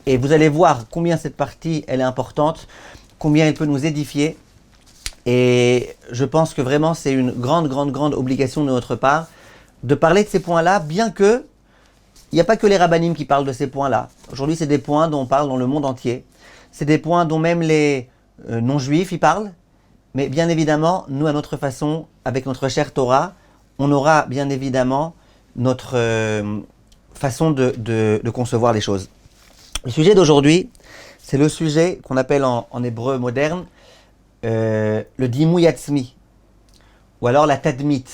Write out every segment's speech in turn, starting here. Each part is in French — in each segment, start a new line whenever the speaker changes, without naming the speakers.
Et vous allez voir combien cette partie, elle est importante, combien elle peut nous édifier. Et je pense que vraiment, c'est une grande, grande, grande obligation de notre part de parler de ces points-là, bien que il n'y a pas que les rabbinim qui parlent de ces points-là. Aujourd'hui, c'est des points dont on parle dans le monde entier. C'est des points dont même les non-juifs y parlent. Mais bien évidemment, nous, à notre façon, avec notre chère Torah, on aura bien évidemment notre façon de concevoir les choses. Le sujet d'aujourd'hui, c'est le sujet qu'on appelle en hébreu moderne le dimouy atzmi, ou alors la tadmit,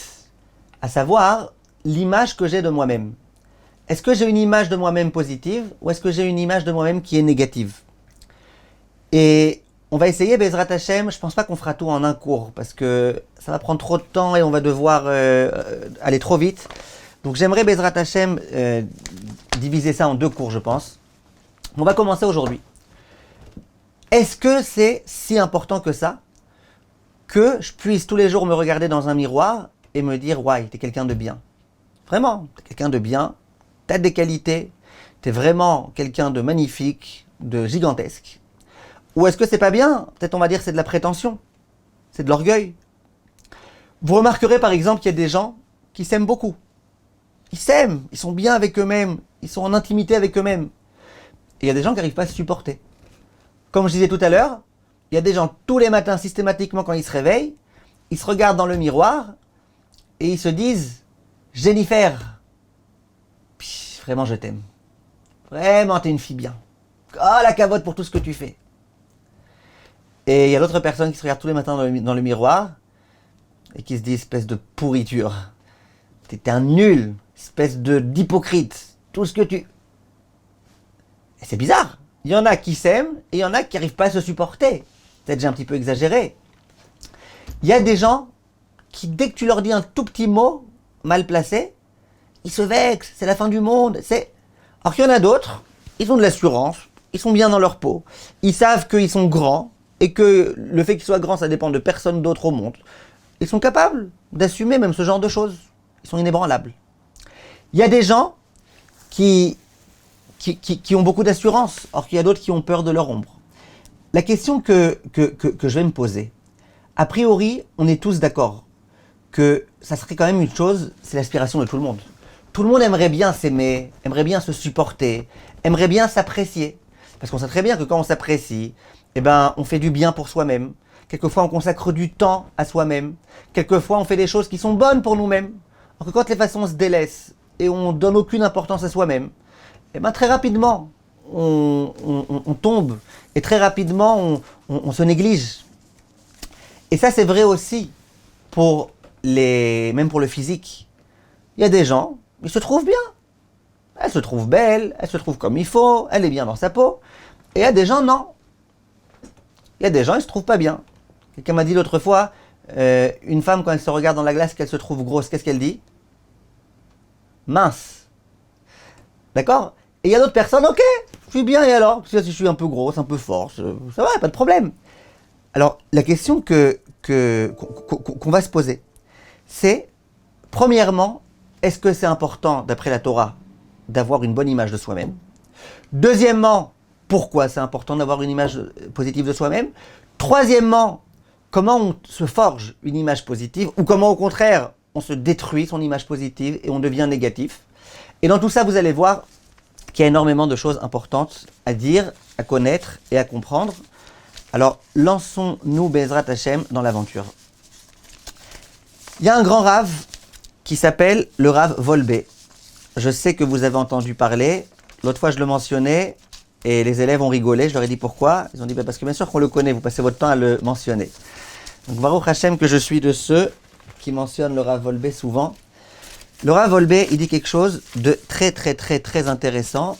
à savoir l'image que j'ai de moi-même. Est-ce que j'ai une image de moi-même positive ou est-ce que j'ai une image de moi-même qui est négative? Et on va essayer, Bezrat Hashem, je pense pas qu'on fera tout en un cours parce que ça va prendre trop de temps et on va devoir aller trop vite. Donc j'aimerais, Bezrat Hashem, diviser ça en 2 cours, je pense. On va commencer aujourd'hui. Est-ce que c'est si important que ça que je puisse tous les jours me regarder dans un miroir et me dire « Ouais, t'es quelqu'un de bien. Vraiment, t'es quelqu'un de bien. T'as des qualités, t'es vraiment quelqu'un de magnifique, de gigantesque. » Ou est-ce que c'est pas bien? Peut-être on va dire c'est de la prétention, c'est de l'orgueil. Vous remarquerez par exemple qu'il y a des gens qui s'aiment beaucoup. Ils s'aiment, ils sont bien avec eux-mêmes, ils sont en intimité avec eux-mêmes. Et il y a des gens qui n'arrivent pas à se supporter. Comme je disais tout à l'heure, il y a des gens tous les matins systématiquement quand ils se réveillent, ils se regardent dans le miroir et ils se disent « Jennifer, vraiment je t'aime. Vraiment t'es une fille bien. Oh la cavote pour tout ce que tu fais. » Et il y a d'autres personnes qui se regardent tous les matins dans le miroir et qui se disent espèce de pourriture. T'es un nul, espèce d'hypocrite. Tout ce que tu... Et c'est bizarre. Il y en a qui s'aiment et il y en a qui n'arrivent pas à se supporter. Peut-être j'ai un petit peu exagéré. Il y a des gens qui, dès que tu leur dis un tout petit mot mal placé, ils se vexent, c'est la fin du monde. Alors qu'il y en a d'autres, ils ont de l'assurance, ils sont bien dans leur peau, ils savent qu'ils sont grands et que le fait qu'ils soient grands, ça dépend de personne d'autre au monde. Ils sont capables d'assumer même ce genre de choses. Ils sont inébranlables. Il y a des gens qui ont beaucoup d'assurance, alors qu'il y a d'autres qui ont peur de leur ombre. La question que je vais me poser, a priori, on est tous d'accord que ça serait quand même une chose, c'est l'aspiration de tout le monde. Tout le monde aimerait bien s'aimer, aimerait bien se supporter, aimerait bien s'apprécier. Parce qu'on sait très bien que quand on s'apprécie, eh ben, on fait du bien pour soi-même. Quelquefois, on consacre du temps à soi-même. Quelquefois, on fait des choses qui sont bonnes pour nous-mêmes. Alors que quand les façons se délaissent et on donne aucune importance à soi-même, eh ben, très rapidement, on tombe et très rapidement, on se néglige. Et ça, c'est vrai aussi même pour le physique. Il y a des gens, ils se trouvent bien. Elle se trouve belle, elle se trouve comme il faut, elle est bien dans sa peau. Et il y a des gens, non. Il y a des gens, ils se trouvent pas bien. Quelqu'un m'a dit l'autre fois, une femme, quand elle se regarde dans la glace, qu'elle se trouve grosse, qu'est-ce qu'elle dit? Mince. D'accord? Et il y a d'autres personnes, ok, je suis bien, et alors? Si je suis un peu grosse, un peu forte, ça va, pas de problème. Alors, la question qu'on va se poser, c'est, premièrement, est-ce que c'est important, d'après la Torah, d'avoir une bonne image de soi-même? Deuxièmement, pourquoi c'est important d'avoir une image positive de soi-même? Troisièmement, comment on se forge une image positive ou comment au contraire on se détruit son image positive et on devient négatif? Et dans tout ça, vous allez voir qu'il y a énormément de choses importantes à dire, à connaître et à comprendre. Alors, lançons-nous, Bezrat Hashem, dans l'aventure. Il y a un grand rave qui s'appelle le Rav Wolbe. Je sais que vous avez entendu parler. L'autre fois, je le mentionnais et les élèves ont rigolé. Je leur ai dit pourquoi. Ils ont dit parce que bien sûr qu'on le connaît, vous passez votre temps à le mentionner. Donc, Baruch Hashem, que je suis de ceux qui mentionnent le Rav Wolbe souvent. Le Rav Wolbe, il dit quelque chose de très, très, très, très intéressant.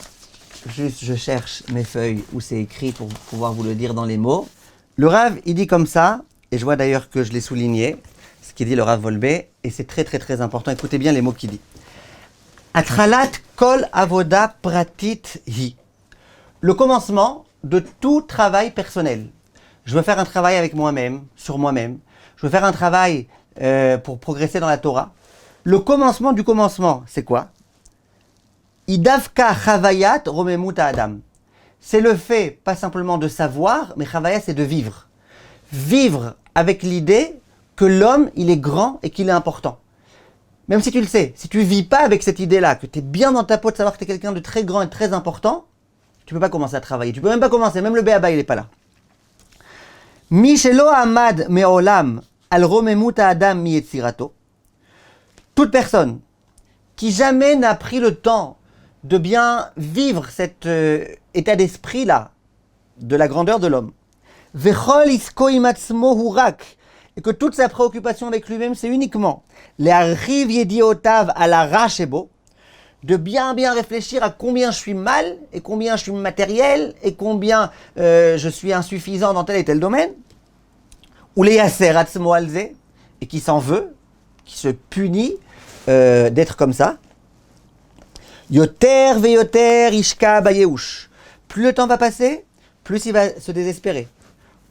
Juste, je cherche mes feuilles où c'est écrit pour pouvoir vous le dire dans les mots. Le Rav, il dit comme ça, et je vois d'ailleurs que je l'ai souligné, ce qu'il dit le Rav Wolbe, et c'est très, très, très important. Écoutez bien les mots qu'il dit. Atralat kol avoda pratit hi. Le commencement de tout travail personnel. Je veux faire un travail avec moi-même, sur moi-même. Je veux faire un travail pour progresser dans la Torah. Le commencement du commencement, c'est quoi? Idavka chavayat romemut adam. c'est le fait, pas simplement de savoir, mais Chavaya, c'est de vivre. Vivre avec l'idée que l'homme, il est grand et qu'il est important. Même si tu le sais, si tu vis pas avec cette idée-là, que tu es bien dans ta peau de savoir que tu es quelqu'un de très grand et de très important, tu peux pas commencer à travailler. Tu peux même pas commencer, même le béaba, il est pas là. Mi shelo amad me'olam al romemut ha'adam mi yetzirato. Toute personne qui jamais n'a pris le temps de bien vivre cet état d'esprit-là, de la grandeur de l'homme, vechol isko imatzmo hurak, et que toute sa préoccupation avec lui-même, c'est uniquement les arriv yediotav à la rachebo, de bien réfléchir à combien je suis mal, et combien je suis matériel, et combien je suis insuffisant dans tel et tel domaine, ou les yaser atzmo alze, et qui s'en veut, qui se punit d'être comme ça. Yoter veyoter ishka bayeush. Plus le temps va passer, plus il va se désespérer.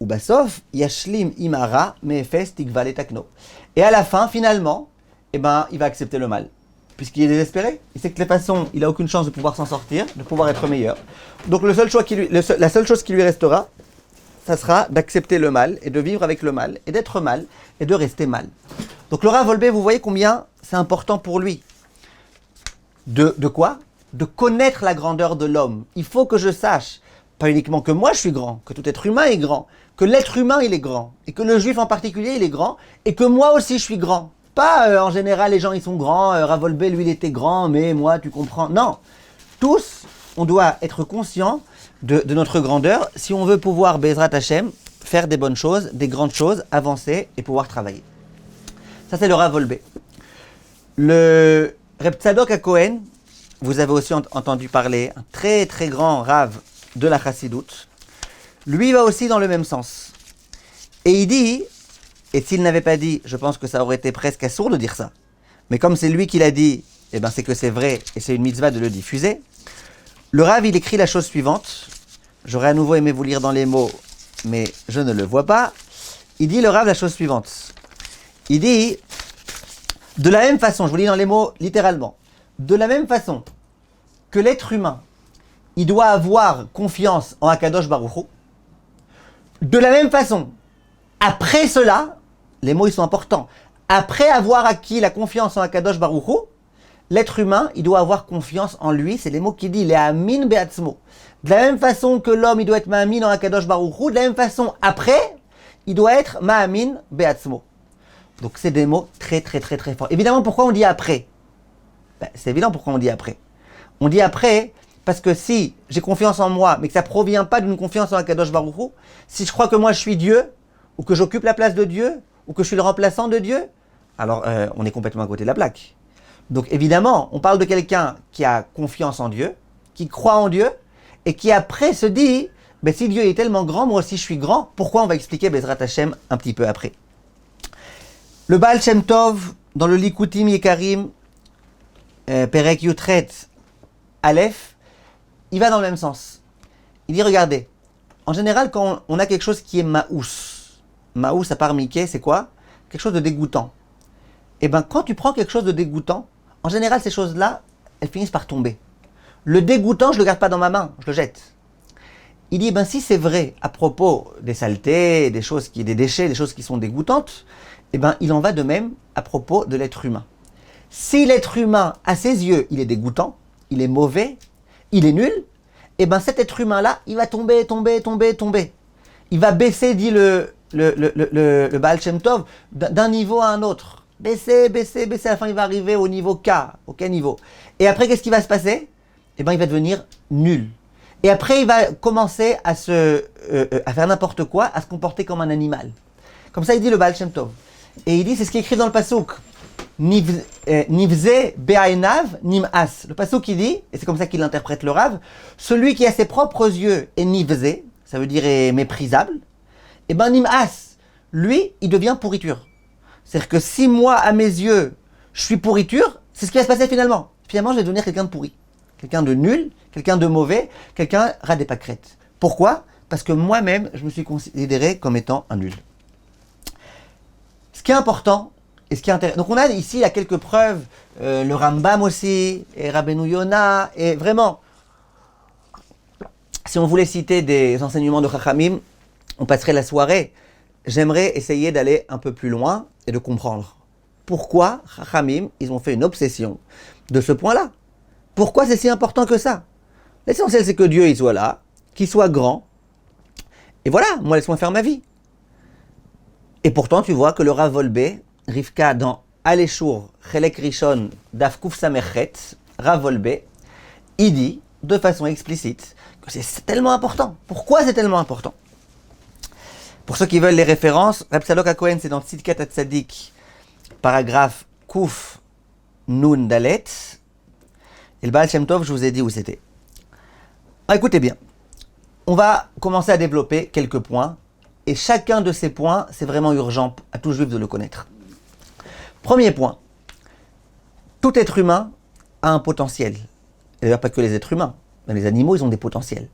Ou basof yashlim imara mefes tikva letakno. Et à la fin, finalement, il va accepter le mal. Puisqu'il est désespéré, il sait que de toute façon, il n'a aucune chance de pouvoir s'en sortir, de pouvoir être meilleur. Donc la seule chose qui lui restera, ça sera d'accepter le mal et de vivre avec le mal et d'être mal et de rester mal. Donc le Rav Wolbe, vous voyez combien c'est important pour lui. De quoi ? De connaître la grandeur de l'homme. Il faut que je sache, pas uniquement que moi je suis grand, que tout être humain est grand, que l'être humain il est grand, et que le juif en particulier il est grand, et que moi aussi je suis grand. Pas en général les gens ils sont grands, Rav Wolbe lui il était grand, mais moi tu comprends. Non, tous on doit être conscients de notre grandeur si on veut pouvoir, Bezrat Hashem, faire des bonnes choses, des grandes choses, avancer et pouvoir travailler. Ça c'est le Rav Wolbe. Le Reb Tzadok HaKohen, vous avez aussi entendu parler, un très très grand Rav de la Chassidoute, lui va aussi dans le même sens. Et il dit, et s'il n'avait pas dit, je pense que ça aurait été presque assourd de dire ça, mais comme c'est lui qui l'a dit, eh ben c'est que c'est vrai et c'est une mitzvah de le diffuser. Le Rav, il écrit la chose suivante, j'aurais à nouveau aimé vous lire dans les mots, mais je ne le vois pas. Il dit le Rav la chose suivante. Il dit, de la même façon, je vous lis dans les mots littéralement, de la même façon que l'être humain, il doit avoir confiance en Akadosh Baruch Hu, de la même façon, après cela, les mots ils sont importants, après avoir acquis la confiance en Akadosh Baruch Hu, l'être humain, il doit avoir confiance en lui, c'est les mots qu'il dit, les amin be'atzmo. De la même façon que l'homme, il doit être ma'amin en Akadosh Baruch Hu, de la même façon, après, il doit être ma'amin be'atzmo. Donc c'est des mots très très très très forts. Évidemment, pourquoi on dit après ? C'est évident pourquoi on dit après. On dit après parce que si j'ai confiance en moi, mais que ça ne provient pas d'une confiance en Akadosh Baruch Hu, si je crois que moi je suis Dieu, ou que j'occupe la place de Dieu, ou que je suis le remplaçant de Dieu, alors on est complètement à côté de la plaque. Donc évidemment, on parle de quelqu'un qui a confiance en Dieu, qui croit en Dieu, et qui après se dit, si Dieu est tellement grand, moi aussi je suis grand, pourquoi on va expliquer Bezrat Hashem un petit peu après. Le Baal Shem Tov, dans le Likutim Yekarim, Perek Yutret, Aleph, il va dans le même sens. Il dit, regardez, en général, quand on a quelque chose qui est maous à part Mickey, c'est quoi ? Quelque chose de dégoûtant. Et bien, quand tu prends quelque chose de dégoûtant, en général, ces choses-là, elles finissent par tomber. Le dégoûtant, je ne le garde pas dans ma main, je le jette. Il dit, si c'est vrai à propos des saletés, des déchets, des choses qui sont dégoûtantes, il en va de même à propos de l'être humain. Si l'être humain, à ses yeux, il est dégoûtant, il est mauvais, il est nul, cet être humain-là, il va tomber. Il va baisser, dit le Baal Shem Tov, d'un niveau à un autre. Baisser, à la fin il va arriver au niveau K, aucun niveau. Et après, qu'est-ce qui va se passer ? Il va devenir nul. Et après, il va commencer à faire n'importe quoi, à se comporter comme un animal. Comme ça, il dit le Baal Shem Tov. Et il dit, c'est ce qui est écrit dans le Passouk. Nivze be'ainav nim'as. Le Passouk qui dit, et c'est comme ça qu'il interprète le Rav, celui qui a ses propres yeux est nivze, ça veut dire est méprisable, nim'as, lui, il devient pourriture. C'est-à-dire que si moi, à mes yeux, je suis pourriture, c'est ce qui va se passer finalement. Finalement, je vais devenir quelqu'un de pourri. Quelqu'un de nul, quelqu'un de mauvais, quelqu'un ras des pâquerettes. Pourquoi ? Parce que moi-même, je me suis considéré comme étant un nul. Ce qui est important, et ce qui est intéressant, donc on a ici il y a quelques preuves, le Rambam aussi, et Rabbeinu Yonah, et vraiment, si on voulait citer des enseignements de Chachamim, on passerait la soirée. J'aimerais essayer d'aller un peu plus loin et de comprendre pourquoi Chachamim, ils ont fait une obsession de ce point-là. Pourquoi c'est si important que ça? L'essentiel, c'est que Dieu il soit là, qu'il soit grand. Et voilà, moi, laisse-moi faire ma vie. Et pourtant, tu vois que le Rav Wolbe, Rivka, dans Aleshur, Chelek Rishon, Daf Kuf Samerchet, Rav Wolbe, il dit, de façon explicite, que c'est tellement important. Pourquoi c'est tellement important? Pour ceux qui veulent les références, Reb Tzadok HaKohen, c'est dans Tzidkat HaTzadik, paragraphe Kuf Nun Dalet. Et le Baal Shem Tov, je vous ai dit où c'était. Alors, écoutez bien, on va commencer à développer quelques points. Et chacun de ces points, c'est vraiment urgent à tout juif de le connaître. Premier point, tout être humain a un potentiel. Et d'ailleurs, pas que les êtres humains, mais les animaux, ils ont des potentiels.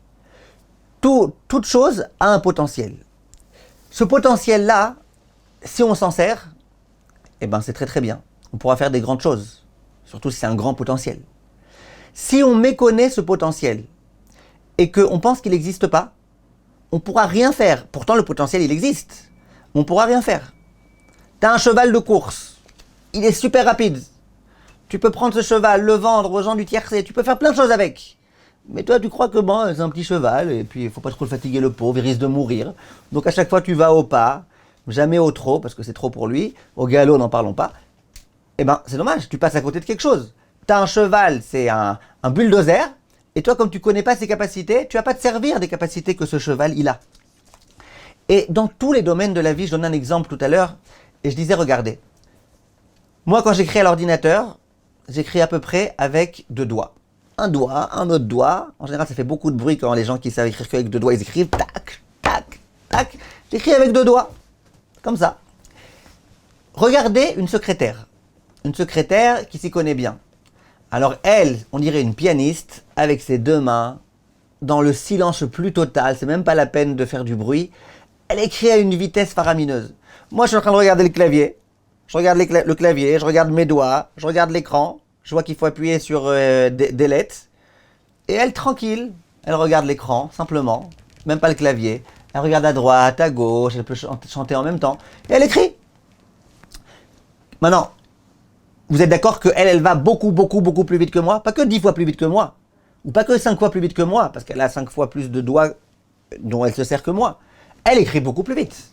Toute chose a un potentiel. Ce potentiel-là, si on s'en sert, eh ben c'est très très bien. On pourra faire des grandes choses, surtout si c'est un grand potentiel. Si on méconnaît ce potentiel et qu'on pense qu'il n'existe pas, on ne pourra rien faire. Pourtant, le potentiel, il existe. On ne pourra rien faire. Tu as un cheval de course. Il est super rapide. Tu peux prendre ce cheval, le vendre aux gens du tiercé. Tu peux faire plein de choses avec. Mais toi, tu crois que bon, c'est un petit cheval, et puis il ne faut pas trop le fatiguer, le pauvre, il risque de mourir. Donc à chaque fois, tu vas au pas, jamais au trot, parce que c'est trop pour lui. Au galop, n'en parlons pas. Eh ben, c'est dommage, tu passes à côté de quelque chose. Tu as un cheval, c'est un bulldozer. Et toi, comme tu ne connais pas ses capacités, tu ne vas pas te servir des capacités que ce cheval, il a. Et dans tous les domaines de la vie, je donnais un exemple tout à l'heure, et je disais, regardez, moi, quand j'écris à l'ordinateur, j'écris à peu près avec 2 doigts. Un doigt, un autre doigt. En général, ça fait beaucoup de bruit quand les gens qui savent écrire qu'avec 2 doigts, ils écrivent tac, tac, tac. J'écris avec 2 doigts, comme ça. Regardez une secrétaire qui s'y connaît bien. Alors elle, on dirait une pianiste, avec ses 2 mains, dans le silence le plus total, c'est même pas la peine de faire du bruit, elle écrit à une vitesse faramineuse. Moi, je suis en train de regarder le clavier, je regarde le clavier, je regarde mes doigts, je regarde l'écran, je vois qu'il faut appuyer sur des lettres, et elle, tranquille, elle regarde l'écran, simplement, même pas le clavier, elle regarde à droite, à gauche, elle peut chanter en même temps, et elle écrit. Maintenant, vous êtes d'accord qu'elle va beaucoup plus vite que moi? Pas que 10 fois plus vite que moi. Ou pas que 5 fois plus vite que moi, parce qu'elle a 5 fois plus de doigts dont elle se sert que moi. Elle écrit beaucoup plus vite.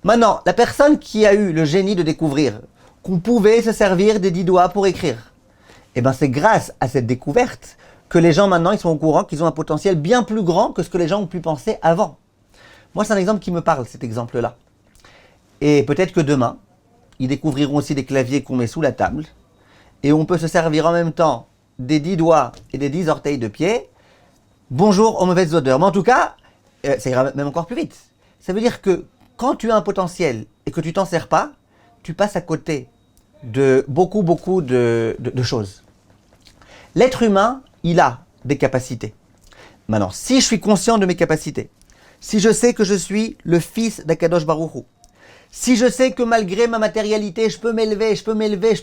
Maintenant, la personne qui a eu le génie de découvrir qu'on pouvait se servir des 10 doigts pour écrire, eh ben c'est grâce à cette découverte que les gens maintenant ils sont au courant qu'ils ont un potentiel bien plus grand que ce que les gens ont pu penser avant. Moi, c'est un exemple qui me parle, cet exemple-là. Et peut-être que demain, ils découvriront aussi des claviers qu'on met sous la table, et on peut se servir en même temps des 10 doigts et des 10 orteils de pied. Bonjour aux mauvaises odeurs. Mais en tout cas, ça ira même encore plus vite. Ça veut dire que quand tu as un potentiel et que tu t'en sers pas, tu passes à côté de beaucoup de choses. L'être humain, il a des capacités. Maintenant, si je suis conscient de mes capacités, si je sais que je suis le fils d'Akadosh Baruch Hu, si je sais que malgré ma matérialité, je peux m'élever, je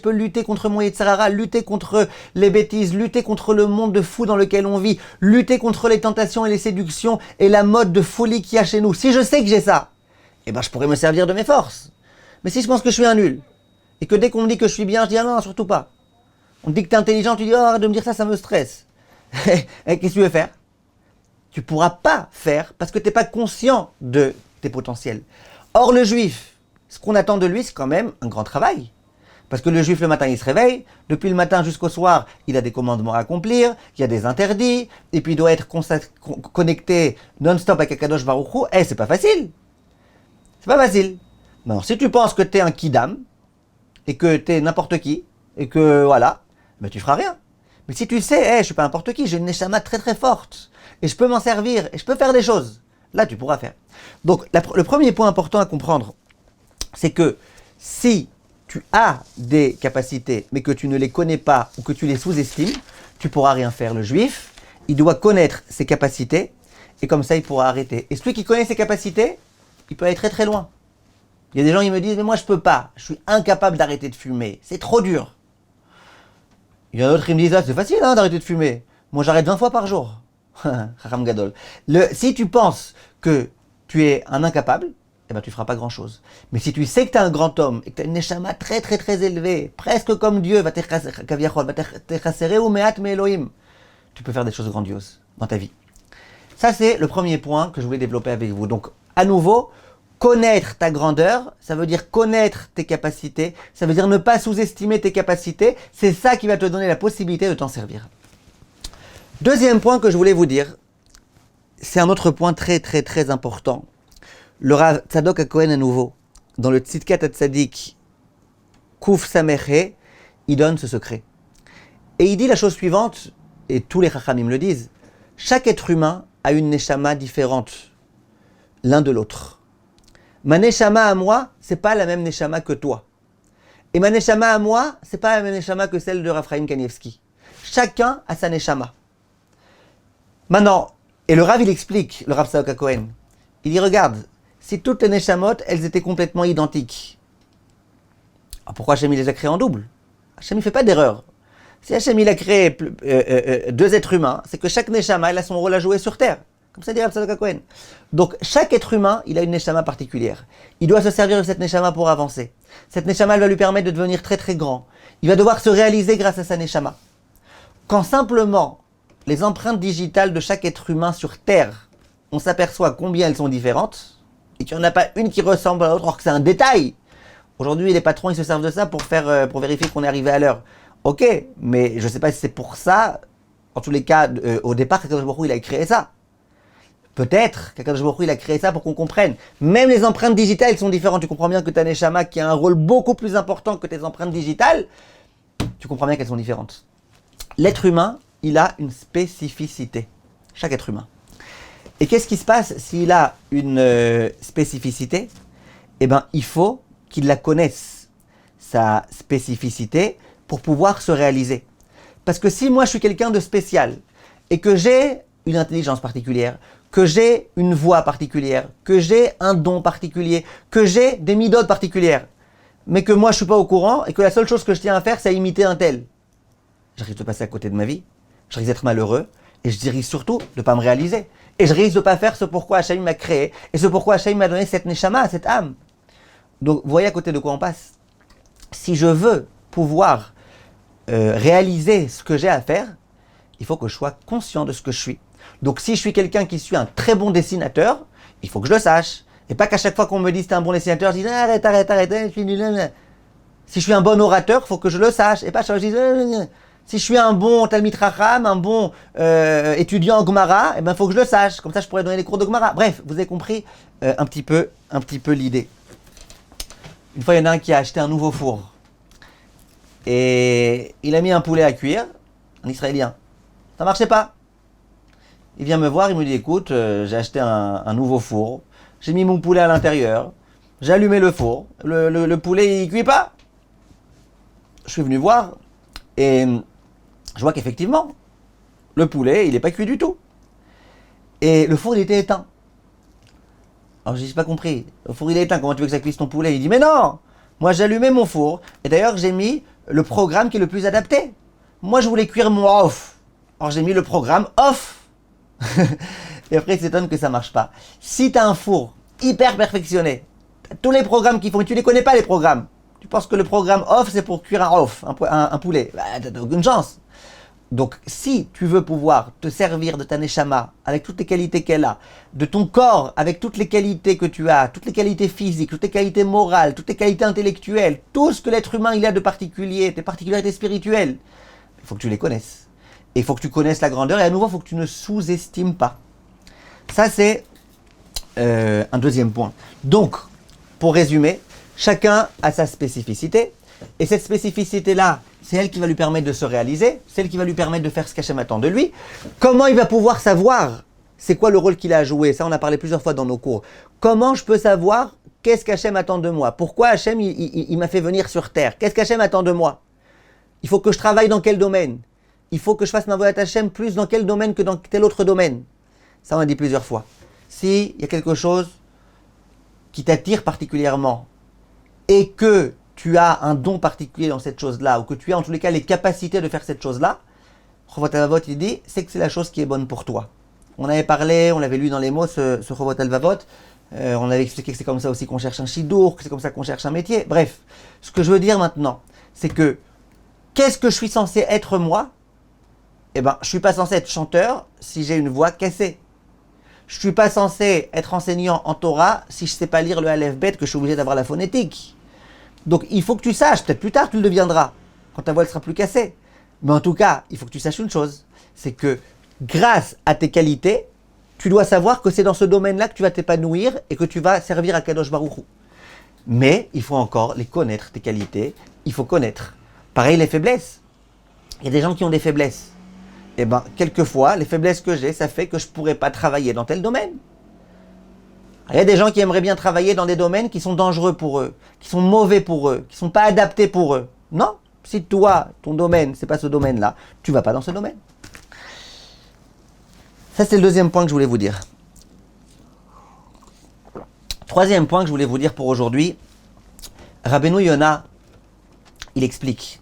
peux lutter contre mon Yetzer Hara, lutter contre les bêtises, lutter contre le monde de fou dans lequel on vit, lutter contre les tentations et les séductions et la mode de folie qu'il y a chez nous. Si je sais que j'ai ça, eh ben je pourrais me servir de mes forces. Mais si je pense que je suis un nul, et que dès qu'on me dit que je suis bien, je dis ah non, surtout pas. On te dit que t'es intelligent, tu dis oh arrête de me dire ça, ça me stresse. Et qu'est-ce que tu veux faire? Tu pourras pas faire parce que t'es pas conscient de tes potentiels. Or le juif, ce qu'on attend de lui, c'est quand même un grand travail. Parce que le juif, le matin, il se réveille. Depuis le matin jusqu'au soir, il a des commandements à accomplir. Il y a des interdits. Et puis, il doit être connecté non-stop avec Akadosh Baruch Hu. C'est pas facile. C'est pas facile. Alors, si tu penses que t'es un kidam, et que t'es n'importe qui, et que voilà, ben tu feras rien. Mais si tu sais, je suis pas n'importe qui, j'ai une neshama très très forte, et je peux m'en servir, et je peux faire des choses, là, tu pourras faire. Donc, le premier point important à comprendre, c'est que si tu as des capacités, mais que tu ne les connais pas ou que tu les sous-estimes, tu ne pourras rien faire. Le juif, il doit connaître ses capacités et comme ça, il pourra arrêter. Et celui qui connaît ses capacités, il peut aller très très loin. Il y a des gens qui me disent « mais moi je ne peux pas, je suis incapable d'arrêter de fumer, c'est trop dur ». Il y en a d'autres qui me disent « ah c'est facile d'arrêter de fumer, moi j'arrête 20 fois par jour ». Chacham Gadol. Si tu penses que tu es un incapable, eh ben, tu ne feras pas grand-chose. Mais si tu sais que tu es un grand homme et que tu as une neshama très très très élevée, presque comme Dieu, tu peux faire des choses grandioses dans ta vie. Ça, c'est le premier point que je voulais développer avec vous. Donc, à nouveau, connaître ta grandeur, ça veut dire connaître tes capacités, ça veut dire ne pas sous-estimer tes capacités. C'est ça qui va te donner la possibilité de t'en servir. Deuxième point que je voulais vous dire, c'est un autre point très très très important. Le Rav Tzadok HaKohen à nouveau, dans le Tzidkat HaTzadik Kuf Sameche, il donne ce secret. Et il dit la chose suivante, et tous les Chachamim le disent, chaque être humain a une neshama différente l'un de l'autre. Ma neshama à moi, c'est pas la même neshama que toi. Et ma neshama à moi, c'est pas la même neshama que celle de Raphaïm Kanievski. Chacun a sa neshama. Maintenant, et le Rav il explique, le Rav Tzadok HaKohen, il dit regarde, si toutes les neshamot, elles étaient complètement identiques, alors pourquoi Hachem il les a créées en double? Hachem il fait pas d'erreur. Si Hachem il a créé deux êtres humains, c'est que chaque neshama elle a son rôle à jouer sur terre. Comme ça dit Rav Tzadok HaKohen. Donc chaque être humain, il a une neshama particulière. Il doit se servir de cette neshama pour avancer. Cette neshama elle va lui permettre de devenir très très grand. Il va devoir se réaliser grâce à sa neshama. Quand simplement les empreintes digitales de chaque être humain sur terre, on s'aperçoit combien elles sont différentes, et qu'il n'y en a pas une qui ressemble à l'autre, alors que c'est un détail. Aujourd'hui, les patrons, ils se servent de ça pour vérifier qu'on est arrivé à l'heure. Ok, mais je ne sais pas si c'est pour ça, en tous les cas, au départ, Kadosh Baruch Hu, il a créé ça. Peut-être qu'Akadosh Baruch Hu, il a créé ça pour qu'on comprenne. Même les empreintes digitales, elles sont différentes. Tu comprends bien que ta neshama, qui a un rôle beaucoup plus important que tes empreintes digitales, tu comprends bien qu'elles sont différentes. L'être humain, il a une spécificité. Chaque être humain. Et qu'est-ce qui se passe s'il a une spécificité? Eh bien, il faut qu'il la connaisse, sa spécificité, pour pouvoir se réaliser. Parce que si moi je suis quelqu'un de spécial, et que j'ai une intelligence particulière, que j'ai une voix particulière, que j'ai un don particulier, que j'ai des midotes particulières, mais que moi je ne suis pas au courant, et que la seule chose que je tiens à faire, c'est à imiter un tel, je risque de passer à côté de ma vie, je risque d'être malheureux, et je risque surtout de ne pas me réaliser. Et je risque de ne pas faire ce pourquoi Hachem m'a créé, et ce pourquoi Hachem m'a donné cette neshama, cette âme. Donc, vous voyez à côté de quoi on passe. Si je veux pouvoir réaliser ce que j'ai à faire, il faut que je sois conscient de ce que je suis. Donc, si je suis quelqu'un qui suis un très bon dessinateur, il faut que je le sache. Et pas qu'à chaque fois qu'on me dise que tu es un bon dessinateur, je dis arrête, je suis nul. Si je suis un bon orateur, il faut que je le sache. Et pas chaque fois je dis si je suis un bon Talmid Chacham, un bon étudiant en Gemara, eh ben faut que je le sache. Comme ça, je pourrais donner les cours de Gemara. Bref, vous avez compris un petit peu l'idée. Une fois, il y en a un qui a acheté un nouveau four. Et il a mis un poulet à cuire, un Israélien. Ça ne marchait pas. Il vient me voir, il me dit, écoute, j'ai acheté un nouveau four. J'ai mis mon poulet à l'intérieur. J'ai allumé le four. Le poulet, il ne cuit pas. Je suis venu voir et je vois qu'effectivement, le poulet, il n'est pas cuit du tout. Et le four, il était éteint. Alors, je n'ai pas compris. Le four, il est éteint. Comment tu veux que ça cuise ton poulet? Il dit, mais non! Moi, j'ai allumé mon four. Et d'ailleurs, j'ai mis le programme qui est le plus adapté. Moi, je voulais cuire mon off. Alors, j'ai mis le programme off. Et après, il s'étonne que ça ne marche pas. Si tu as un four hyper perfectionné, tous les programmes qu'ils font, et tu ne les connais pas, les programmes. Tu penses que le programme off, c'est pour cuire un poulet. Bah, tu n'as aucune chance. Donc, si tu veux pouvoir te servir de ta neshama, avec toutes les qualités qu'elle a, de ton corps, avec toutes les qualités que tu as, toutes les qualités physiques, toutes les qualités morales, toutes les qualités intellectuelles, tout ce que l'être humain il a de particulier, tes particularités spirituelles, il faut que tu les connaisses. Et il faut que tu connaisses la grandeur, et à nouveau, il faut que tu ne sous-estimes pas. Ça, c'est un deuxième point. Donc, pour résumer, chacun a sa spécificité, et cette spécificité-là, c'est elle qui va lui permettre de se réaliser, c'est elle qui va lui permettre de faire ce qu'Hachem attend de lui. Comment il va pouvoir savoir c'est quoi le rôle qu'il a à jouer? Ça, on a parlé plusieurs fois dans nos cours. Comment je peux savoir qu'est-ce qu'Hachem attend de moi? Pourquoi Hachem il m'a fait venir sur terre? Qu'est-ce qu'Hachem attend de moi? Il faut que je travaille dans quel domaine? Il faut que je fasse ma voie à Hachem plus dans quel domaine que dans tel autre domaine? Ça, on a dit plusieurs fois. S'il y a quelque chose qui t'attire particulièrement et que tu as un don particulier dans cette chose-là, ou que tu as en tous les cas les capacités de faire cette chose-là, Chovat HaLevavot, il dit, c'est que c'est la chose qui est bonne pour toi. On avait parlé, on l'avait lu dans les mots, ce Chovot Halvavot. On avait expliqué que c'est comme ça aussi qu'on cherche un shidour, que c'est comme ça qu'on cherche un métier. Bref, ce que je veux dire maintenant, c'est que qu'est-ce que je suis censé être moi? Eh ben, je suis pas censé être chanteur si j'ai une voix cassée. Je suis pas censé être enseignant en Torah si je sais pas lire le Aleph Bet, que je suis obligé d'avoir la phonétique. Donc il faut que tu saches, peut-être plus tard tu le deviendras, quand ta voix elle sera plus cassée. Mais en tout cas, il faut que tu saches une chose, c'est que grâce à tes qualités, tu dois savoir que c'est dans ce domaine-là que tu vas t'épanouir et que tu vas servir à Kadosh Baruch Hu. Mais il faut encore les connaître, tes qualités, il faut connaître. Pareil, les faiblesses. Il y a des gens qui ont des faiblesses. Eh bien, quelquefois, les faiblesses que j'ai, ça fait que je ne pourrais pas travailler dans tel domaine. Il y a des gens qui aimeraient bien travailler dans des domaines qui sont dangereux pour eux, qui sont mauvais pour eux, qui ne sont pas adaptés pour eux. Non, si toi, ton domaine, c'est pas ce domaine-là, tu ne vas pas dans ce domaine. Ça, c'est le deuxième point que je voulais vous dire. Troisième point que je voulais vous dire pour aujourd'hui, Rabbeinu Yona, il explique.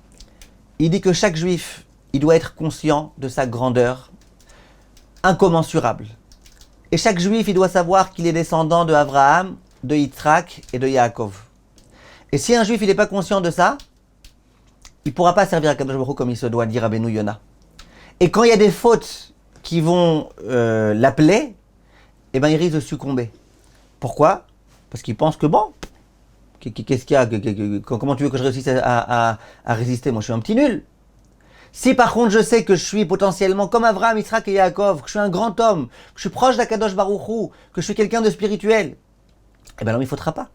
Il dit que chaque juif, il doit être conscient de sa grandeur incommensurable. Et chaque juif, il doit savoir qu'il est descendant de Abraham, de Yitzhak et de Yaakov. Et si un juif, il n'est pas conscient de ça, il ne pourra pas servir à Kadosh Baruch Hu comme il se doit, dire Rabbeinu Yona. Et quand il y a des fautes qui vont l'appeler, eh ben, il risque de succomber. Pourquoi? Parce qu'il pense que bon, qu'est-ce qu'il y a? Comment tu veux que je réussisse à résister? Moi, je suis un petit nul. Si par contre je sais que je suis potentiellement comme Abraham, Yitzhak et Yaakov, que je suis un grand homme, que je suis proche d'Akadosh Baruch Hu, que je suis quelqu'un de spirituel, eh bien non, il ne faudra pas.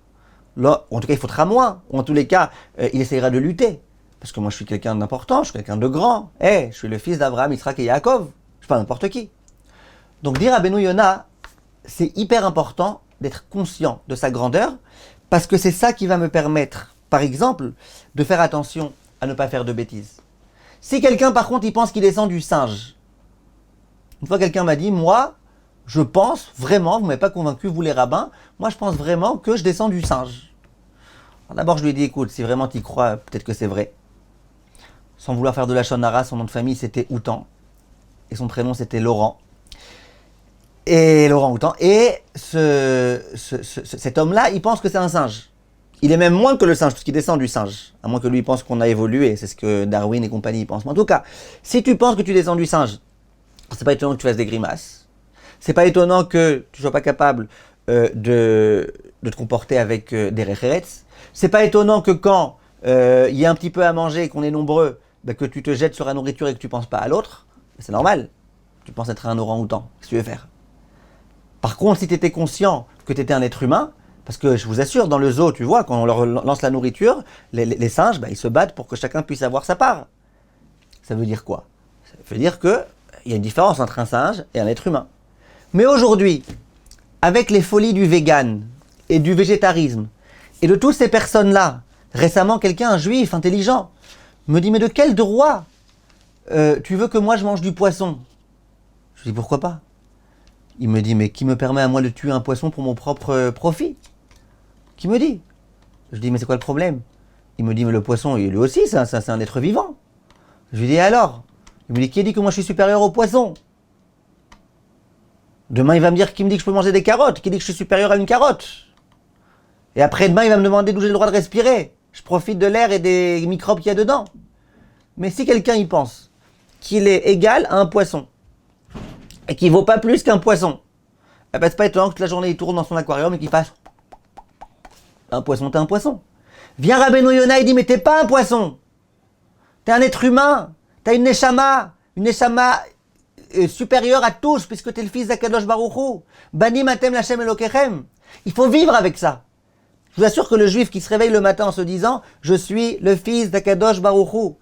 Là, en tout cas, il faudra moins. Ou en tous les cas, il essayera de lutter. Parce que moi, je suis quelqu'un d'important, je suis quelqu'un de grand. Je suis le fils d'Abraham, Yitzhak et Yaakov. Je ne suis pas n'importe qui. Donc dire à Rabbeinu Yona, c'est hyper important d'être conscient de sa grandeur, parce que c'est ça qui va me permettre, par exemple, de faire attention à ne pas faire de bêtises. Si quelqu'un, par contre, il pense qu'il descend du singe. Une fois, quelqu'un m'a dit, moi, je pense vraiment, vous ne m'avez pas convaincu, vous les rabbins, moi, je pense vraiment que je descends du singe. Alors, d'abord, je lui ai dit, écoute, si vraiment tu y crois, peut-être que c'est vrai. Sans vouloir faire de la shonara, son nom de famille, c'était Houtan. Et son prénom, c'était Laurent. Et Laurent Houtan. Et cet homme-là, il pense que c'est un singe. Il est même moins que le singe, parce qu'il descend du singe. À moins que lui il pense qu'on a évolué, c'est ce que Darwin et compagnie pensent. Mais en tout cas, si tu penses que tu descends du singe, c'est pas étonnant que tu fasses des grimaces. C'est pas étonnant que tu sois pas capable de te comporter avec des références. C'est pas étonnant que quand il y a un petit peu à manger et qu'on est nombreux, que tu te jettes sur la nourriture et que tu penses pas à l'autre. C'est normal. Tu penses être un orang-outan. Qu'est-ce que tu veux faire? Par contre, si tu étais conscient que tu étais un être humain, parce que je vous assure, dans le zoo, tu vois, quand on leur lance la nourriture, les singes, ils se battent pour que chacun puisse avoir sa part. Ça veut dire quoi? Ça veut dire qu'il y a une différence entre un singe et un être humain. Mais aujourd'hui, avec les folies du vegan et du végétarisme, et de toutes ces personnes-là, récemment, un juif intelligent, me dit, mais de quel droit tu veux que moi je mange du poisson? Je dis, pourquoi pas? Il me dit, mais qui me permet à moi de tuer un poisson pour mon propre profit? Qui me dit? Je dis, mais c'est quoi le problème? Il me dit, mais le poisson, lui aussi, c'est un être vivant. Je lui dis, alors? Il me dit, qui dit que moi je suis supérieur au poisson? Demain, il va me dire, qui me dit que je peux manger des carottes? Qui dit que je suis supérieur à une carotte? Et après, demain, il va me demander d'où j'ai le droit de respirer. Je profite de l'air et des microbes qu'il y a dedans. Mais si quelqu'un y pense qu'il est égal à un poisson, et qu'il ne vaut pas plus qu'un poisson, c'est pas étonnant que toute la journée il tourne dans son aquarium et qu'il fasse un poisson, t'es un poisson. Vient Rabbeinu Yona et dit, mais t'es pas un poisson. T'es un être humain. T'as une neshama supérieure à tous, puisque t'es le fils d'Akadosh Baruch Hu. Bani matem lachem elokechem. Il faut vivre avec ça. Je vous assure que le juif qui se réveille le matin en se disant, je suis le fils d'Akadosh Baruch Hu,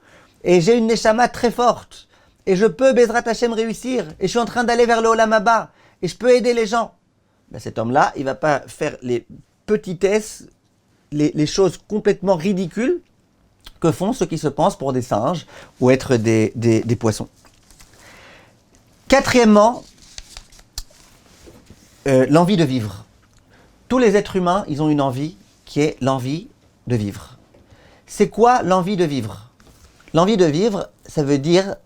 et j'ai une neshama très forte, et je peux Bezrat Hashem réussir, et je suis en train d'aller vers le Olam Haba, et je peux aider les gens. Cet homme-là, il va pas faire les petitesses, les choses complètement ridicules que font ceux qui se pensent pour des singes ou être des poissons. Quatrièmement, l'envie de vivre. Tous les êtres humains, ils ont une envie qui est l'envie de vivre. C'est quoi l'envie de vivre? L'envie de vivre, ça veut dire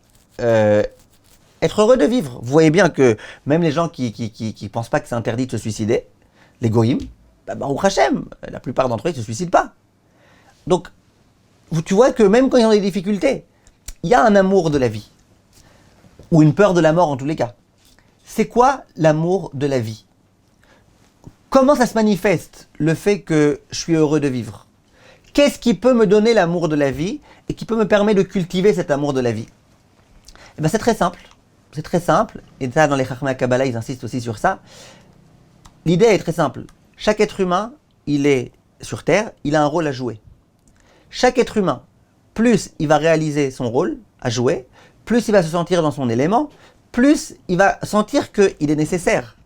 être heureux de vivre. Vous voyez bien que même les gens qui pensent pas que c'est interdit de se suicider, les goïms, Baruch Hashem, la plupart d'entre eux ne se suicident pas. Donc, tu vois que même quand ils ont des difficultés, il y a un amour de la vie. Ou une peur de la mort en tous les cas. C'est quoi l'amour de la vie? Comment ça se manifeste, le fait que je suis heureux de vivre? Qu'est-ce qui peut me donner l'amour de la vie et qui peut me permettre de cultiver cet amour de la vie? Eh bien, c'est très simple. C'est très simple. Et ça, dans les Chachmei Kabbalah, ils insistent aussi sur ça. L'idée est très simple. Chaque être humain, il est sur Terre, il a un rôle à jouer. Chaque être humain, plus il va réaliser son rôle à jouer, plus il va se sentir dans son élément, plus il va sentir qu'il est nécessaire.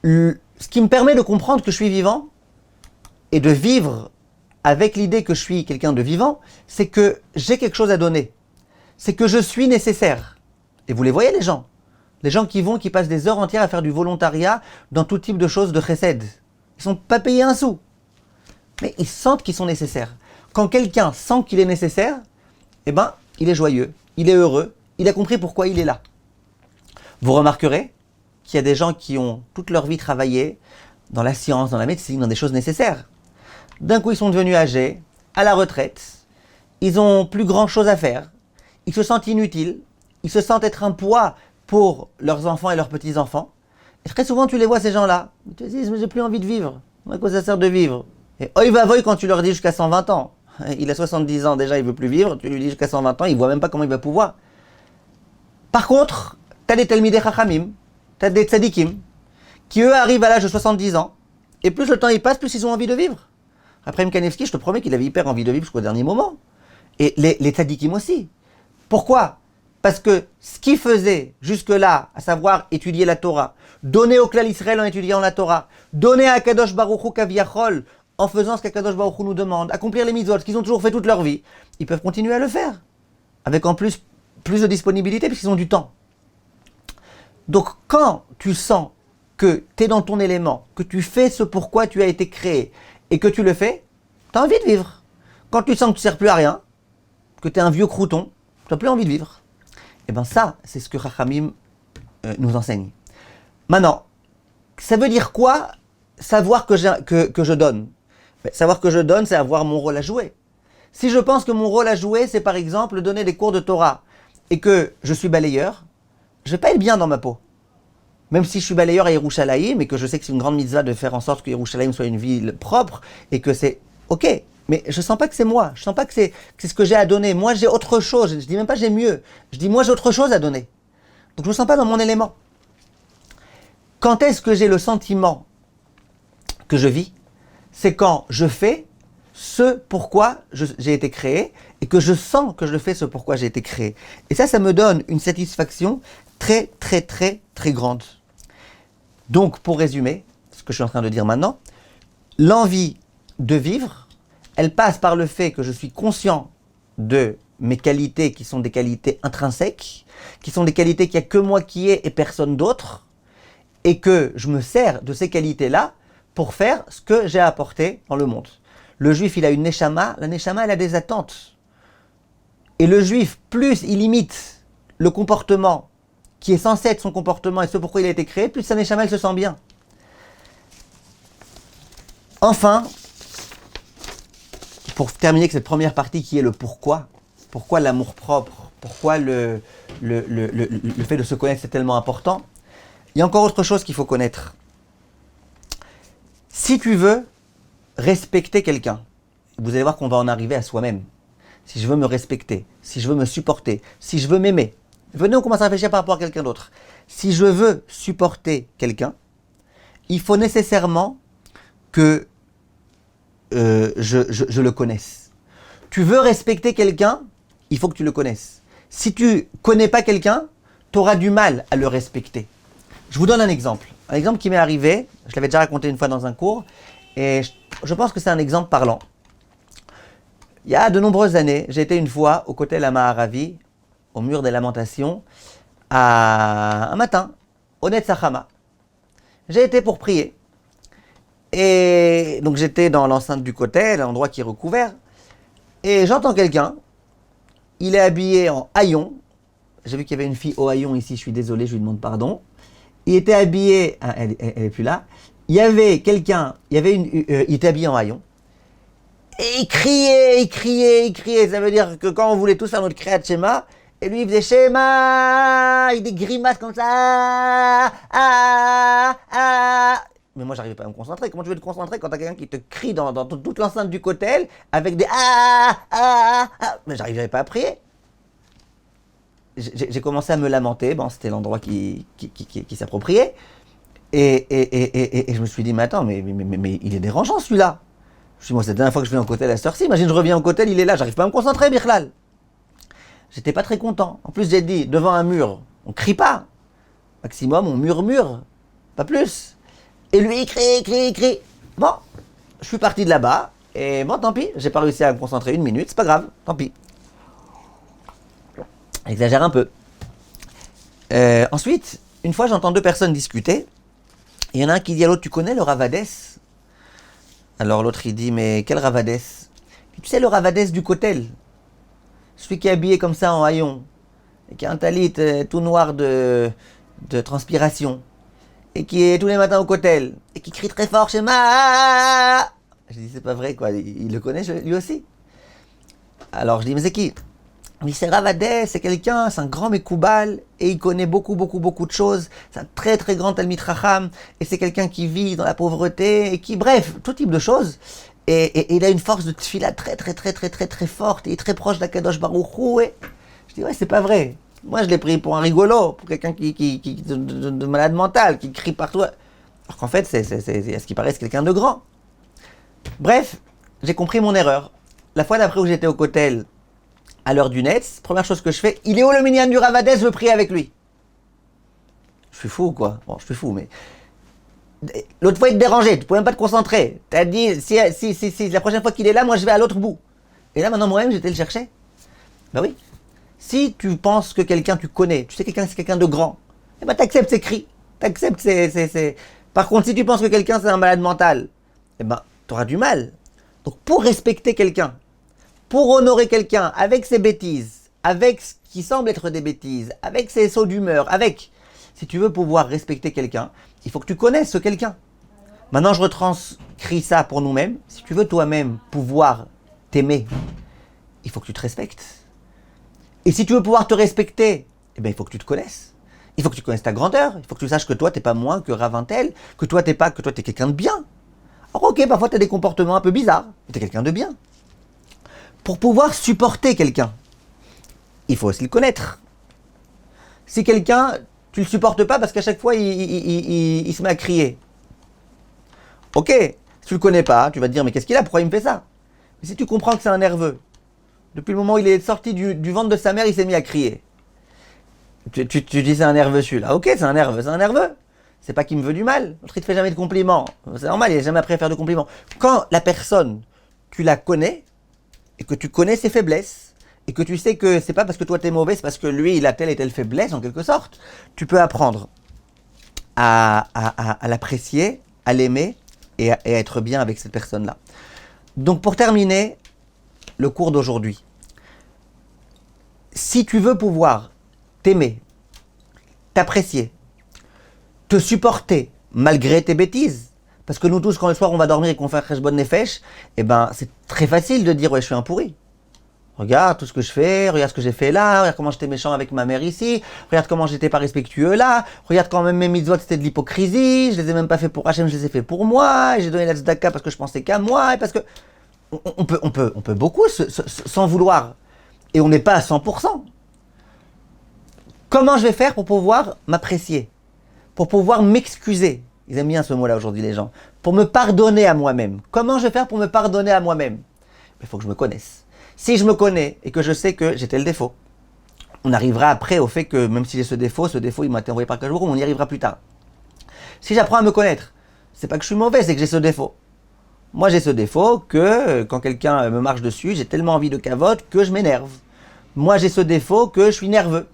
Ce qui me permet de comprendre que je suis vivant et de vivre avec l'idée que je suis quelqu'un de vivant, c'est que j'ai quelque chose à donner. C'est que je suis nécessaire. Et vous les voyez, les gens qui passent des heures entières à faire du volontariat dans tout type de choses de chesed. Ils ne sont pas payés un sou. Mais ils sentent qu'ils sont nécessaires. Quand quelqu'un sent qu'il est nécessaire, eh ben, il est joyeux, il est heureux, il a compris pourquoi il est là. Vous remarquerez qu'il y a des gens qui ont toute leur vie travaillé dans la science, dans la médecine, dans des choses nécessaires. D'un coup, ils sont devenus âgés, à la retraite, ils n'ont plus grand chose à faire, ils se sentent inutiles, ils se sentent être un poids pour leurs enfants et leurs petits-enfants. Et très souvent, tu les vois, ces gens-là, ils te disent, mais j'ai plus envie de vivre, à quoi ça sert de vivre? Et oi va voy quand tu leur dis jusqu'à 120 ans. Il a 70 ans déjà, il veut plus vivre, tu lui dis jusqu'à 120 ans, il voit même pas comment il va pouvoir. Par contre, tu as des Talmidei Chachamim, tu as des tzadikim, qui eux arrivent à l'âge de 70 ans, et plus le temps il passe, plus ils ont envie de vivre. Après Kanevski, je te promets qu'il avait hyper envie de vivre jusqu'au dernier moment. Et les tzadikim aussi. Pourquoi? Parce que ce qu'ils faisaient jusque-là, à savoir étudier la Torah, donner au Klal Israël en étudiant la Torah, donner à Kadosh Baruch Hu Kaviachol en faisant ce qu'Akadosh Baruch Hu nous demande, accomplir les mitzvot, ce qu'ils ont toujours fait toute leur vie, ils peuvent continuer à le faire. Avec en plus de disponibilité puisqu'ils ont du temps. Donc quand tu sens que tu es dans ton élément, que tu fais ce pourquoi tu as été créé et que tu le fais, tu as envie de vivre. Quand tu sens que tu ne sers plus à rien, que tu es un vieux crouton, tu n'as plus envie de vivre. Et bien ça, c'est ce que Chachamim nous enseigne. Maintenant, ça veut dire quoi savoir que je donne? Savoir que je donne, c'est avoir mon rôle à jouer. Si je pense que mon rôle à jouer, c'est par exemple donner des cours de Torah et que je suis balayeur, je ne vais pas être bien dans ma peau. Même si je suis balayeur à Yerushalayim et que je sais que c'est une grande mitzvah de faire en sorte que Yerushalayim soit une ville propre et que c'est ok, mais je ne sens pas que c'est moi, je ne sens pas que c'est ce que j'ai à donner. Moi, j'ai autre chose, je ne dis même pas j'ai mieux, je dis moi j'ai autre chose à donner. Donc je ne me sens pas dans mon élément. Quand est-ce que j'ai le sentiment que je vis? C'est quand je fais ce pourquoi j'ai été créé et que je sens que je fais ce pourquoi j'ai été créé. Et ça me donne une satisfaction très, très, très, très grande. Donc, pour résumer, ce que je suis en train de dire maintenant, l'envie de vivre, elle passe par le fait que je suis conscient de mes qualités qui sont des qualités intrinsèques, qui sont des qualités qu'il n'y a que moi qui ai et personne d'autre, et que je me sers de ces qualités-là pour faire ce que j'ai à apporter dans le monde. Le juif, il a une neshama, la neshama, elle a des attentes. Et le juif, plus il imite le comportement qui est censé être son comportement et ce pourquoi il a été créé, plus sa neshama, elle se sent bien. Enfin, pour terminer avec cette première partie qui est le pourquoi l'amour propre, pourquoi le fait de se connaître c'est tellement important, il y a encore autre chose qu'il faut connaître. Si tu veux respecter quelqu'un, vous allez voir qu'on va en arriver à soi-même. Si je veux me respecter, si je veux me supporter, si je veux m'aimer, venez, on commence à réfléchir par rapport à quelqu'un d'autre. Si je veux supporter quelqu'un, il faut nécessairement que je le connaisse. Tu veux respecter quelqu'un, il faut que tu le connaisses. Si tu connais pas quelqu'un, tu auras du mal à le respecter. Je vous donne un exemple qui m'est arrivé, je l'avais déjà raconté une fois dans un cours, et je pense que c'est un exemple parlant. Il y a de nombreuses années, j'ai été une fois au Kotel HaMaaravi, au mur des lamentations, un matin, au Netz Hachama. J'ai été pour prier. Et donc j'étais dans l'enceinte du Kotel, l'endroit qui est recouvert, et j'entends quelqu'un, il est habillé en haillon, j'ai vu qu'il y avait une fille au haillon ici, je suis désolé, je lui demande pardon. Il était habillé, elle est plus là, il y avait quelqu'un, il était habillé en haillon, et il criait, ça veut dire que quand on voulait tous faire notre Kriyat Shema, et lui il faisait Shema, avec des grimaces comme ça, mais moi j'arrivais pas à me concentrer. Comment tu veux te concentrer quand t'as quelqu'un qui te crie dans toute l'enceinte du kotel, avec des mais j'arrivais pas à prier. J'ai commencé à me lamenter, bon c'était l'endroit qui s'appropriait, et je me suis dit, mais attends, mais il est dérangeant celui-là. Je me suis dit, moi c'est la dernière fois que je vais en kotel à cette heure-ci, imagine je reviens au kotel, il est là, j'arrive pas à me concentrer, Bichlal. J'étais pas très content. En plus j'ai dit, devant un mur, on crie pas, maximum on murmure, pas plus. Et lui il crie. Bon, je suis parti de là-bas, et bon tant pis, j'ai pas réussi à me concentrer une minute, c'est pas grave, tant pis. Exagère un peu. Ensuite, une fois j'entends deux personnes discuter. Il y en a un qui dit à l'autre, tu connais le Ravades? Alors l'autre il dit, mais quel Ravades? Tu sais le Ravades du kotel, celui qui est habillé comme ça en haillon, et qui a un talit tout noir de transpiration, et qui est tous les matins au kotel, et qui crie très fort Shema. Je dis, c'est pas vrai quoi, il le connaît lui aussi. Alors je dis, mais c'est qui? Oui, c'est Ravades, c'est quelqu'un, c'est un grand Mekoubal, et il connaît beaucoup de choses. C'est un très très grand Talmid Chacham, et c'est quelqu'un qui vit dans la pauvreté, et qui, bref, tout type de choses. Et il a une force de tefila très forte, et il est très proche d'Akadosh Baruch Hu. Et je dis, ouais, c'est pas vrai. Moi, je l'ai pris pour un rigolo, pour quelqu'un de malade mental, qui crie partout. Alors qu'en fait, à ce qui paraît, c'est quelqu'un de grand. Bref, j'ai compris mon erreur. La fois d'après où j'étais au kotel, à l'heure du Netz, première chose que je fais, il est où le minyan du Ravades, je veux prier avec lui. Je suis fou quoi. Bon, je suis fou, mais l'autre fois il te dérangeait, tu pouvais même pas te concentrer. T'as dit, si la prochaine fois qu'il est là, moi je vais à l'autre bout. Et là maintenant moi-même j'étais le chercher. Ben oui. Si tu penses que quelqu'un tu connais, tu sais quelqu'un c'est quelqu'un de grand, eh ben t'acceptes ses cris, t'acceptes ses. Par contre si tu penses que quelqu'un c'est un malade mental, eh ben t'auras du mal. Donc pour respecter quelqu'un, pour honorer quelqu'un avec ses bêtises, avec ce qui semble être des bêtises, avec ses sauts d'humeur, si tu veux pouvoir respecter quelqu'un, il faut que tu connaisses ce quelqu'un. Maintenant, je retranscris ça pour nous-mêmes. Si tu veux toi-même pouvoir t'aimer, il faut que tu te respectes. Et si tu veux pouvoir te respecter, eh bien, il faut que tu te connaisses. Il faut que tu connaisses ta grandeur. Il faut que tu saches que toi, t'es pas moins que Ravintel, que toi, t'es quelqu'un de bien. Alors, ok, parfois, tu as des comportements un peu bizarres, mais tu es quelqu'un de bien. Pour pouvoir supporter quelqu'un, il faut aussi le connaître. Si quelqu'un, tu le supportes pas parce qu'à chaque fois, il se met à crier. Ok, si tu le connais pas, tu vas te dire, mais qu'est-ce qu'il a? Pourquoi il me fait ça? Mais si tu comprends que c'est un nerveux, depuis le moment où il est sorti du ventre de sa mère, il s'est mis à crier. Tu dis, c'est un nerveux celui-là. Ok, c'est un nerveux. C'est pas qu'il me veut du mal. L'autre, il te fait jamais de compliments. C'est normal, il n'est jamais appris à faire de compliments. Quand la personne, tu la connais, et que tu connais ses faiblesses, et que tu sais que c'est pas parce que toi t'es mauvais, c'est parce que lui il a telle et telle faiblesse en quelque sorte, tu peux apprendre à l'apprécier, à l'aimer et à être bien avec cette personne-là. Donc pour terminer le cours d'aujourd'hui, si tu veux pouvoir t'aimer, t'apprécier, te supporter malgré tes bêtises, parce que nous tous, quand le soir on va dormir et qu'on fait un Cheshbon Nefesh, eh ben c'est très facile de dire ouais je suis un pourri. Regarde tout ce que je fais, regarde ce que j'ai fait là, regarde comment j'étais méchant avec ma mère ici, regarde comment j'étais pas respectueux là, regarde quand même mes mitzvot c'était de l'hypocrisie, je les ai même pas fait pour Hachem, je les ai fait pour moi, et j'ai donné la tzedaka parce que je pensais qu'à moi, et parce que on peut beaucoup sans vouloir, et on n'est pas à 100%. Comment je vais faire pour pouvoir m'apprécier, pour pouvoir m'excuser? Ils aiment bien ce mot-là aujourd'hui, les gens. Pour me pardonner à moi-même. Comment je vais faire pour me pardonner à moi-même? Il faut que je me connaisse. Si je me connais et que je sais que j'ai tel défaut, on arrivera après au fait que même si j'ai ce défaut il m'a été envoyé par Kajour, on y arrivera plus tard. Si j'apprends à me connaître, c'est pas que je suis mauvais, c'est que j'ai ce défaut. Moi, j'ai ce défaut que quand quelqu'un me marche dessus, j'ai tellement envie de cavote que je m'énerve. Moi, j'ai ce défaut que je suis nerveux.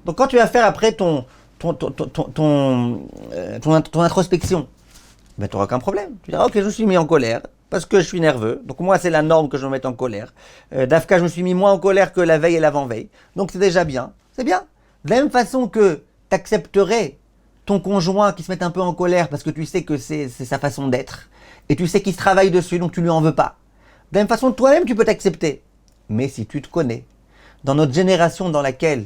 Donc, quand tu vas faire après ton introspection, ben, tu n'auras aucun problème. Tu diras, ok, je me suis mis en colère parce que je suis nerveux. Donc moi, c'est la norme que je me mette en colère. D'Afka, je me suis mis moins en colère que la veille et l'avant-veille. Donc c'est déjà bien. C'est bien. De la même façon que tu accepterais ton conjoint qui se met un peu en colère parce que tu sais que c'est sa façon d'être, et tu sais qu'il se travaille dessus, donc tu lui en veux pas. De la même façon, toi-même, tu peux t'accepter. Mais si tu te connais, dans notre génération dans laquelle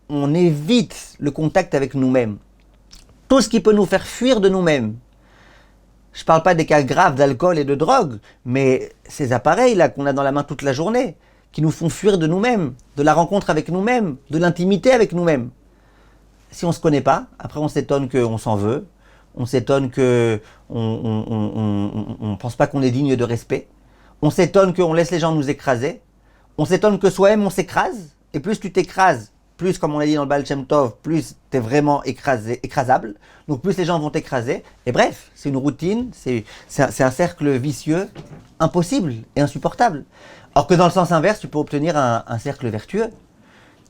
on évite le contact avec nous-mêmes, tout ce qui peut nous faire fuir de nous-mêmes, je ne parle pas des cas graves d'alcool et de drogue, mais ces appareils-là qu'on a dans la main toute la journée, qui nous font fuir de nous-mêmes, de la rencontre avec nous-mêmes, de l'intimité avec nous-mêmes. Si on ne se connaît pas, après on s'étonne qu'on s'en veut, on s'étonne qu'on ne pense pas qu'on est digne de respect, on s'étonne qu'on laisse les gens nous écraser, on s'étonne que soi-même on s'écrase, et plus tu t'écrases, plus, comme on l'a dit dans le Baal Shem Tov, plus tu es vraiment écrasable, donc plus les gens vont t'écraser, et bref, c'est une routine, c'est un cercle vicieux, impossible et insupportable. Alors que dans le sens inverse, tu peux obtenir un cercle vertueux.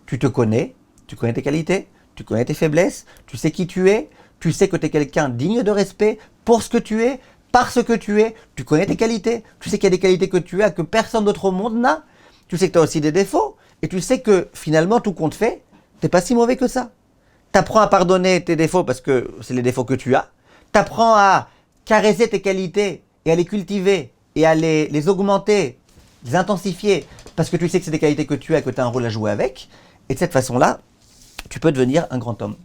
Tu te connais, tu connais tes qualités, tu connais tes faiblesses, tu sais qui tu es, tu sais que tu es quelqu'un digne de respect pour ce que tu es, parce que tu es, tu connais tes qualités, tu sais qu'il y a des qualités que tu as que personne d'autre au monde n'a, tu sais que tu as aussi des défauts, et tu sais que finalement tout compte fait, t'es pas si mauvais que ça. T'apprends à pardonner tes défauts parce que c'est les défauts que tu as, t'apprends à caresser tes qualités et à les cultiver et à les augmenter, les intensifier, parce que tu sais que c'est des qualités que tu as, que tu as un rôle à jouer avec, et de cette façon-là, tu peux devenir un grand homme.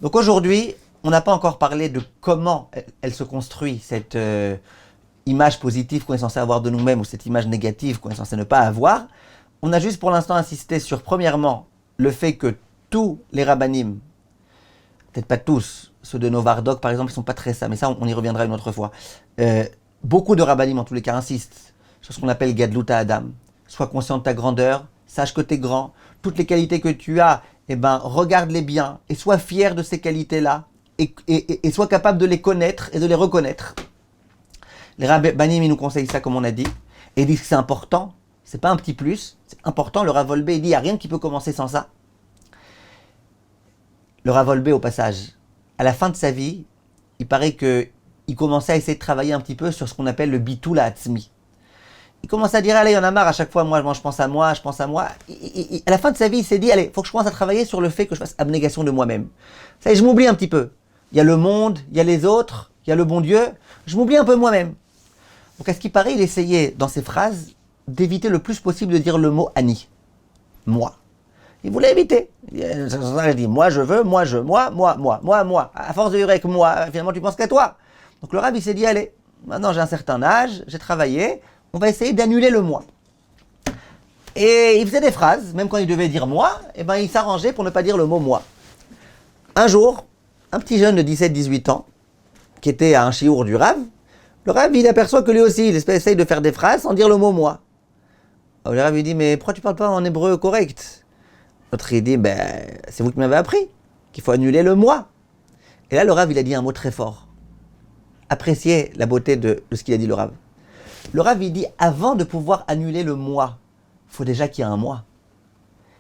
Donc aujourd'hui, on n'a pas encore parlé de comment elle se construit, cette image positive qu'on est censé avoir de nous-mêmes, ou cette image négative qu'on est censé ne pas avoir. On a juste pour l'instant insisté sur, premièrement, le fait que tous les rabbanim, peut-être pas tous, ceux de Novardok par exemple, ils ne sont pas très ça, mais ça on y reviendra une autre fois. Beaucoup de rabbanim en tous les cas insistent sur ce qu'on appelle Gadluta Adam. Sois conscient de ta grandeur, sache que tu es grand, toutes les qualités que tu as, eh ben, regarde-les bien et sois fier de ces qualités-là et sois capable de les connaître et de les reconnaître. Les rabbanim, ils nous conseillent ça comme on a dit, et ils disent que c'est important, c'est pas un petit plus, c'est important. Le Rav Wolbe, il dit, il n'y a rien qui peut commencer sans ça. Le Rav Wolbe, au passage, à la fin de sa vie, il paraît qu'il commençait à essayer de travailler un petit peu sur ce qu'on appelle le bitul ha'atzmi. Il commençait à dire, allez, il y en a marre, à chaque fois, moi, je pense à moi, je pense à moi. À la fin de sa vie, il s'est dit, allez, il faut que je commence à travailler sur le fait que je fasse abnégation de moi-même. Ça y est, je m'oublie un petit peu. Il y a le monde, il y a les autres, il y a le bon Dieu. Je m'oublie un peu moi-même. Donc, à ce qui paraît, il essayait, dans ses phrases, d'éviter le plus possible de dire le mot ani. Moi. Il voulait éviter. Il dit, moi, je veux, moi. À force de vivre avec moi, finalement, tu penses qu'à toi. Donc, le Rav, il s'est dit, allez, maintenant, j'ai un certain âge, j'ai travaillé, on va essayer d'annuler le moi. Et il faisait des phrases, même quand il devait dire moi, eh ben, il s'arrangeait pour ne pas dire le mot moi. Un jour, un petit jeune de 17-18 ans, qui était à un chiour du Rav, le Rav, il aperçoit que lui aussi, il essaye de faire des phrases sans dire le mot moi. Alors, le Rav lui dit, mais pourquoi tu parles pas en hébreu correct? L'autre, il dit, c'est vous qui m'avez appris qu'il faut annuler le moi. Et là, le Rav, il a dit un mot très fort. Appréciez la beauté de ce qu'il a dit, le Rav. Le Rav, il dit, avant de pouvoir annuler le moi, il faut déjà qu'il y ait un moi.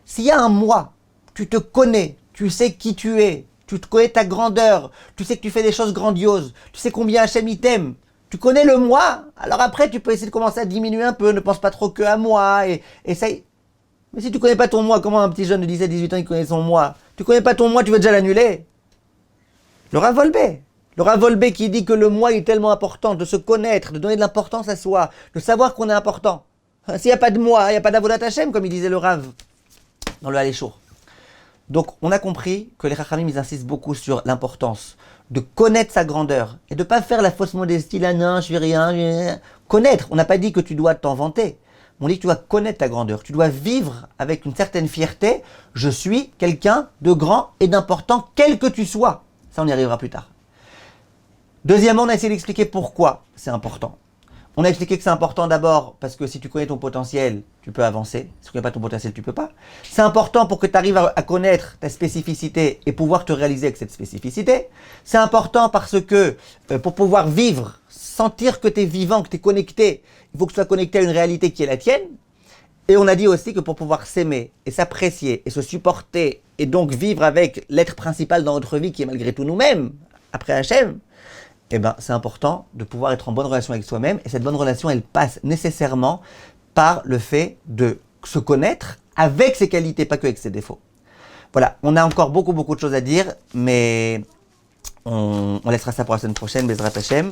S'il y a un moi, tu te connais, tu sais qui tu es, tu te connais ta grandeur, tu sais que tu fais des choses grandioses, tu sais combien Hachem il t'aime, tu connais le moi, alors après tu peux essayer de commencer à diminuer un peu, ne pense pas trop que à moi, et essaye. Mais si tu connais pas ton moi, comment un petit jeune de 17-18 ans il connaît son moi? Tu connais pas ton moi, tu veux déjà l'annuler? Le Rav Wolbe. Le Rav Wolbe qui dit que le moi est tellement important, de se connaître, de donner de l'importance à soi, de savoir qu'on est important. S'il n'y a pas de moi, il n'y a pas d'avodat Hashem, comme il disait le Rav dans le Haléchour. Donc on a compris que les Chachamim ils insistent beaucoup sur l'importance de connaître sa grandeur et de ne pas faire la fausse modestie, là non, je suis rien. Connaître, on n'a pas dit que tu dois t'en vanter. On dit que tu dois connaître ta grandeur, tu dois vivre avec une certaine fierté. Je suis quelqu'un de grand et d'important, quel que tu sois. Ça, on y arrivera plus tard. Deuxièmement, on a essayé d'expliquer pourquoi c'est important. On a expliqué que c'est important d'abord parce que si tu connais ton potentiel, tu peux avancer. Si tu ne connais pas ton potentiel, tu ne peux pas. C'est important pour que tu arrives à connaître ta spécificité et pouvoir te réaliser avec cette spécificité. C'est important parce que pour pouvoir vivre, sentir que tu es vivant, que tu es connecté, il faut que tu sois connecté à une réalité qui est la tienne. Et on a dit aussi que pour pouvoir s'aimer et s'apprécier et se supporter et donc vivre avec l'être principal dans notre vie qui est malgré tout nous-mêmes, après Hachem, eh ben, c'est important de pouvoir être en bonne relation avec soi-même. Et cette bonne relation, elle passe nécessairement par le fait de se connaître avec ses qualités, pas que avec ses défauts. Voilà, on a encore beaucoup de choses à dire, mais on laissera ça pour la semaine prochaine, Bezrat Hashem.